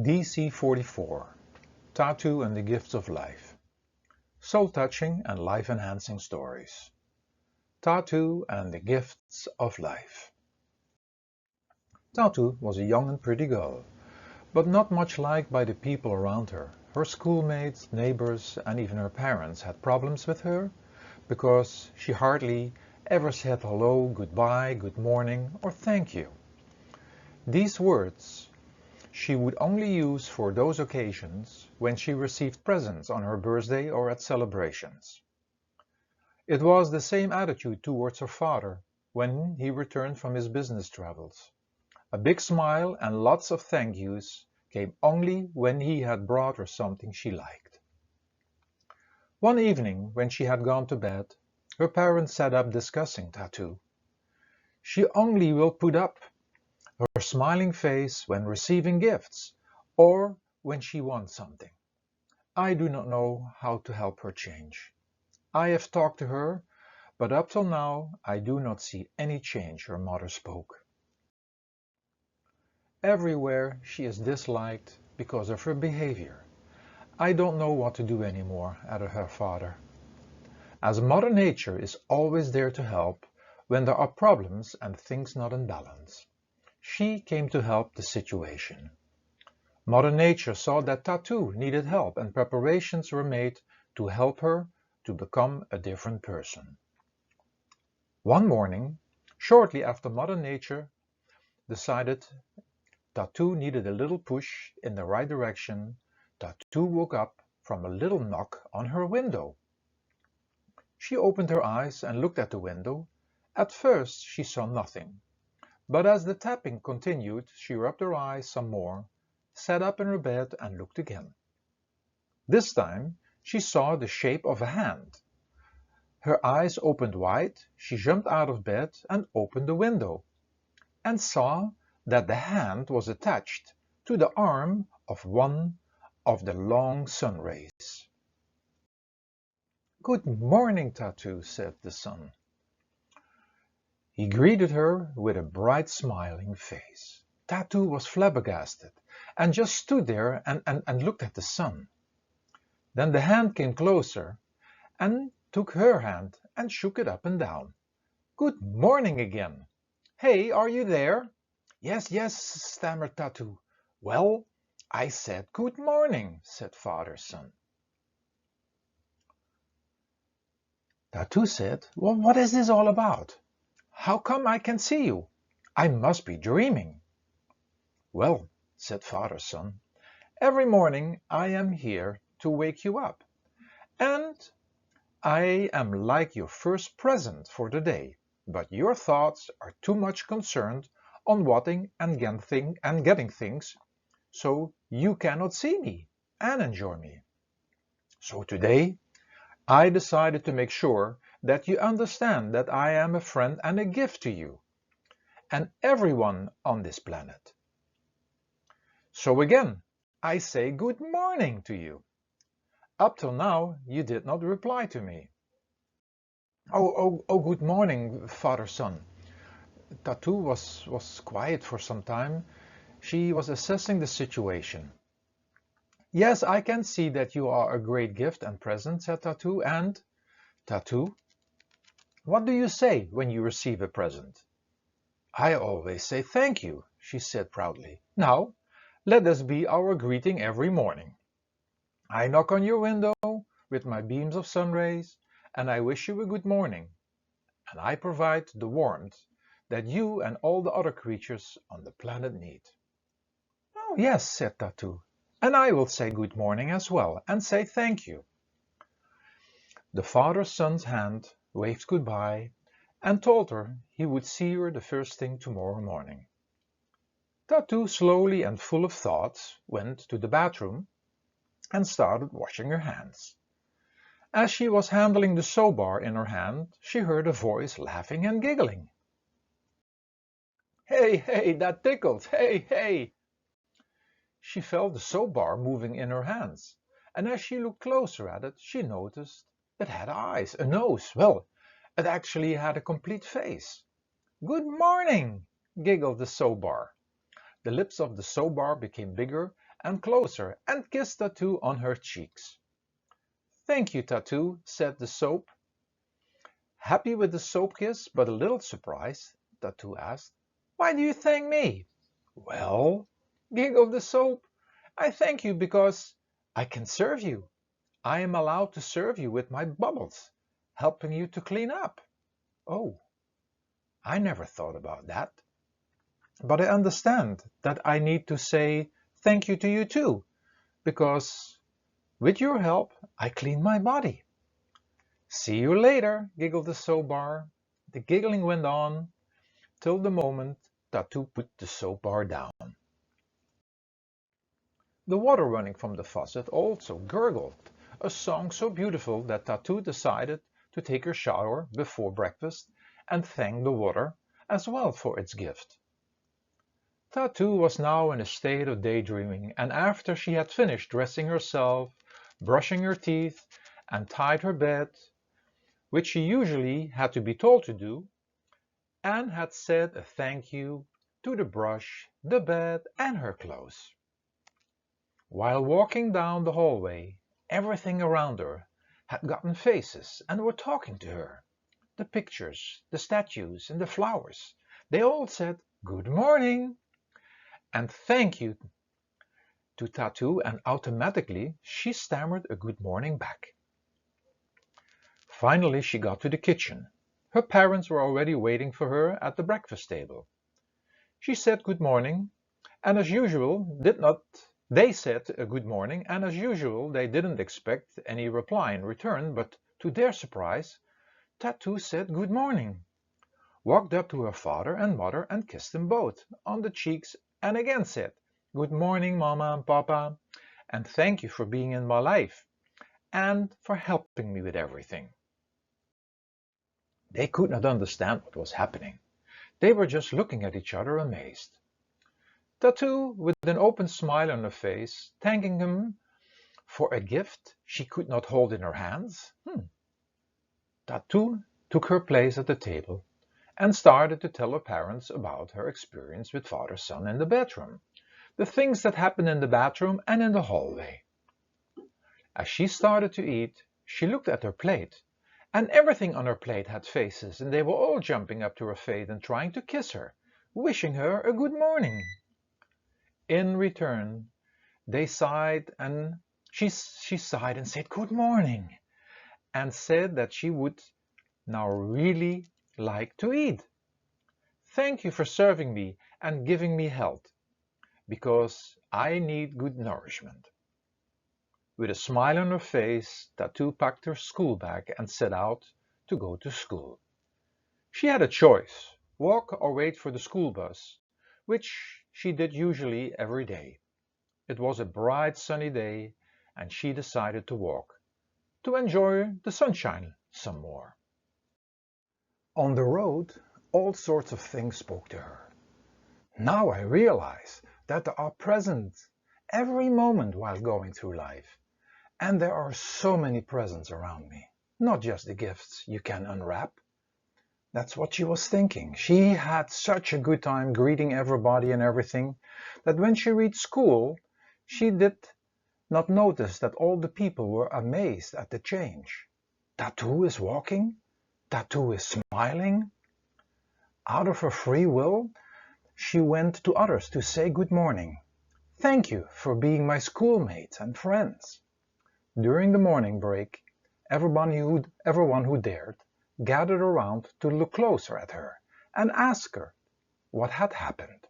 DC44, Tatoo and the Gifts of Life. Soul-touching and life-enhancing stories. Tatoo and the Gifts of Life. Tatoo was a young and pretty girl, but not much liked by the people around her. Her schoolmates, neighbors, and even her parents had problems with her because she hardly ever said hello, goodbye, good morning, or thank you. These words she would only use for those occasions when she received presents on her birthday or at celebrations. It was the same attitude towards her father when he returned from his business travels. A big smile and lots of thank yous came only when he had brought her something she liked. One evening, when she had gone to bed, her parents sat up discussing Tatoo. She only will put up her smiling face when receiving gifts or when she wants something. I do not know how to help her change. I have talked to her, but up till now I do not see any change, her mother spoke. Everywhere she is disliked because of her behavior. I don't know what to do anymore, added her father. As Mother Nature is always there to help when there are problems and things not in balance. She came to help the situation. Mother Nature saw that Tatoo needed help and preparations were made to help her to become a different person. One morning, shortly after Mother Nature decided Tatoo needed a little push in the right direction, Tatoo woke up from a little knock on her window. She opened her eyes and looked at the window. At first she saw nothing. But as the tapping continued, she rubbed her eyes some more, sat up in her bed and looked again. This time she saw the shape of a hand. Her eyes opened wide, she jumped out of bed and opened the window, and saw that the hand was attached to the arm of one of the long sun rays. "Good morning, Tatoo," said the sun. He greeted her with a bright smiling face. Tatoo was flabbergasted and just stood there and looked at the sun. Then the hand came closer and took her hand and shook it up and down. "Good morning again. Hey, are you there?" "Yes, yes," stammered Tatoo. "Well, I said good morning," said father's son. Tatoo said, "Well, what is this all about? How come I can see you? I must be dreaming." "Well," said father's son, "every morning I am here to wake you up, and I am like your first present for the day, but your thoughts are too much concerned on wanting and getting things, so you cannot see me and enjoy me. So today I decided to make sure that you understand that I am a friend and a gift to you and everyone on this planet. So again, I say good morning to you. Up till now, you did not reply to me." Oh, good morning, father's son." Tatoo was quiet for some time. She was assessing the situation. "Yes, I can see that you are a great gift and present," said Tatoo, and Tatoo, "what do you say when you receive a present?" "I always say thank you," she said proudly. "Now, let this be our greeting every morning. I knock on your window with my beams of sun rays, and I wish you a good morning, and I provide the warmth that you and all the other creatures on the planet need." "Oh, yes," said Tatoo, "and I will say good morning as well, and say thank you." The father's son's hand waved goodbye and told her he would see her the first thing tomorrow morning. Tatoo, slowly and full of thoughts, went to the bathroom and started washing her hands. As she was handling the soap bar in her hand, she heard a voice laughing and giggling. Hey, that tickles! Hey! She felt the soap bar moving in her hands, and as she looked closer at it, she noticed it had eyes, a nose, well, it actually had a complete face. "Good morning!" giggled the soap bar. The lips of the soap bar became bigger and closer and kissed Tatoo on her cheeks. "Thank you, Tatoo," said the soap. Happy with the soap kiss, but a little surprised, Tatoo asked, "Why do you thank me?" "Well," giggled the soap, "I thank you because I can serve you. I am allowed to serve you with my bubbles, helping you to clean up." "Oh, I never thought about that. But I understand that I need to say thank you to you too, because with your help I clean my body." "See you later," giggled the soap bar. The giggling went on till the moment Tatoo put the soap bar down. The water running from the faucet also gurgled, a song so beautiful that Tatoo decided to take her shower before breakfast and thank the water as well for its gift. Tatoo was now in a state of daydreaming, and after she had finished dressing herself, brushing her teeth, and tied her bed, which she usually had to be told to do, and had said a thank you to the brush, the bed, and her clothes. While walking down the hallway, everything around her had gotten faces and were talking to her. The pictures, the statues, and the flowers, they all said "Good morning" and "Thank you" to Tatoo, and automatically she stammered a good morning back. Finally she got to the kitchen. Her parents were already waiting for her at the breakfast table. She said good morning, and as usual they said a good morning, and as usual they didn't expect any reply in return, but to their surprise, Tatoo said good morning, walked up to her father and mother and kissed them both on the cheeks, and again said, "Good morning, Mama and Papa, and thank you for being in my life, and for helping me with everything." They could not understand what was happening. They were just looking at each other amazed. Tatoo, with an open smile on her face, thanking him for a gift she could not hold in her hands. Tatoo took her place at the table and started to tell her parents about her experience with father's son in the bedroom, the things that happened in the bathroom and in the hallway. As she started to eat, she looked at her plate, and everything on her plate had faces, and they were all jumping up to her face and trying to kiss her, wishing her a good morning. In return, they sighed, and she sighed and said good morning, and said that she would now really like to eat. "Thank you for serving me and giving me health, because I need good nourishment." With a smile on her face, Tatoo packed her school bag and set out to go to school. She had a choice, walk or wait for the school bus, which she did usually every day. It was a bright sunny day, and she decided to walk, to enjoy the sunshine some more. On the road, all sorts of things spoke to her. Now I realize that they are present every moment while going through life. And there are so many presents around me, not just the gifts you can unwrap. That's what she was thinking. She had such a good time greeting everybody and everything that when she reached school, she did not notice that all the people were amazed at the change. Tatoo is walking? Tatoo is smiling? Out of her free will, she went to others to say good morning. Thank you for being my schoolmates and friends. During the morning break, everyone who dared gathered around to look closer at her and ask her what had happened.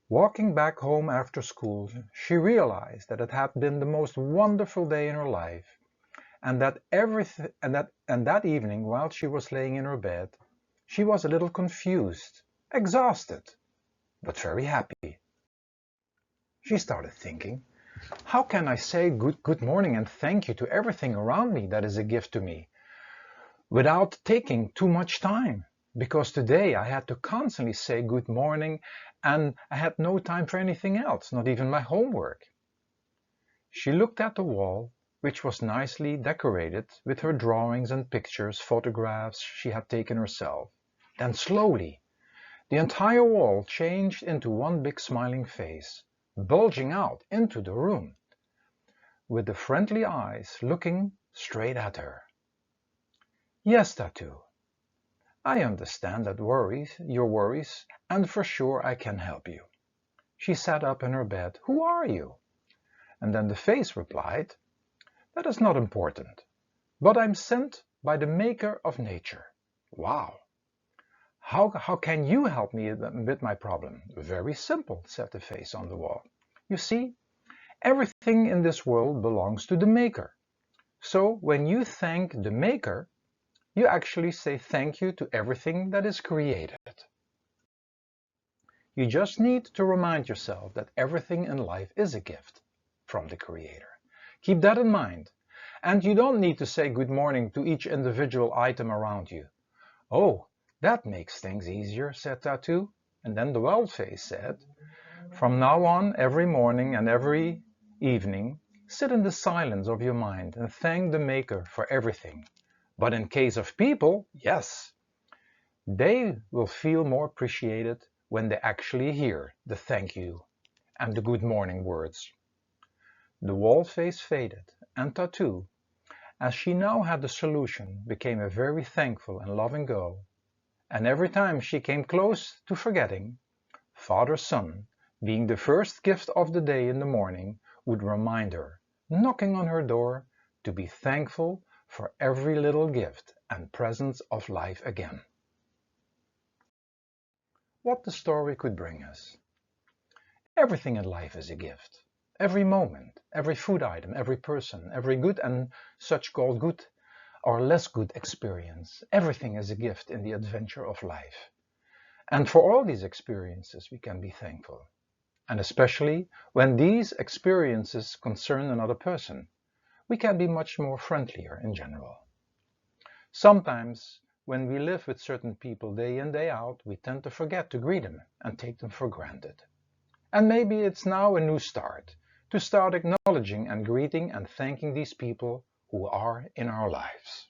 Walking back home after school, she realized that it had been the most wonderful day in her life, and that evening, while she was laying in her bed, she was a little confused, exhausted, but very happy. She started thinking, how can I say good morning and thank you to everything around me that is a gift to me, without taking too much time? Because today I had to constantly say good morning, and I had no time for anything else, not even my homework. She looked at the wall, which was nicely decorated with her drawings and pictures, photographs she had taken herself. Then slowly, the entire wall changed into one big smiling face, bulging out into the room, with the friendly eyes looking straight at her. Yes, Tatoo, I understand your worries, and for sure I can help you. She sat up in her bed. Who are you? And then the face replied, that is not important, but I'm sent by the maker of nature. Wow! How can you help me with my problem? Very simple, said the face on the wall. You see, everything in this world belongs to the maker. So when you thank the maker, you actually say thank you to everything that is created. You just need to remind yourself that everything in life is a gift from the Creator. Keep that in mind. And you don't need to say good morning to each individual item around you. Oh, that makes things easier, said Tatoo. And then the wild face said, from now on, every morning and every evening, sit in the silence of your mind and thank the Maker for everything. But in case of people, yes, they will feel more appreciated when they actually hear the thank you and the good morning words. The wall face faded, and Tatoo, as she now had the solution, became a very thankful and loving girl. And every time she came close to forgetting, Father Sun, being the first gift of the day in the morning, would remind her, knocking on her door, to be thankful for every little gift and presence of life again. What the story could bring us. Everything in life is a gift. Every moment, every food item, every person, every good and such-called good or less good experience, everything is a gift in the adventure of life. And for all these experiences we can be thankful. And especially when these experiences concern another person, we can be much more friendlier in general. Sometimes, when we live with certain people day in, day out, we tend to forget to greet them and take them for granted. And maybe it's now a new start, to start acknowledging and greeting and thanking these people who are in our lives.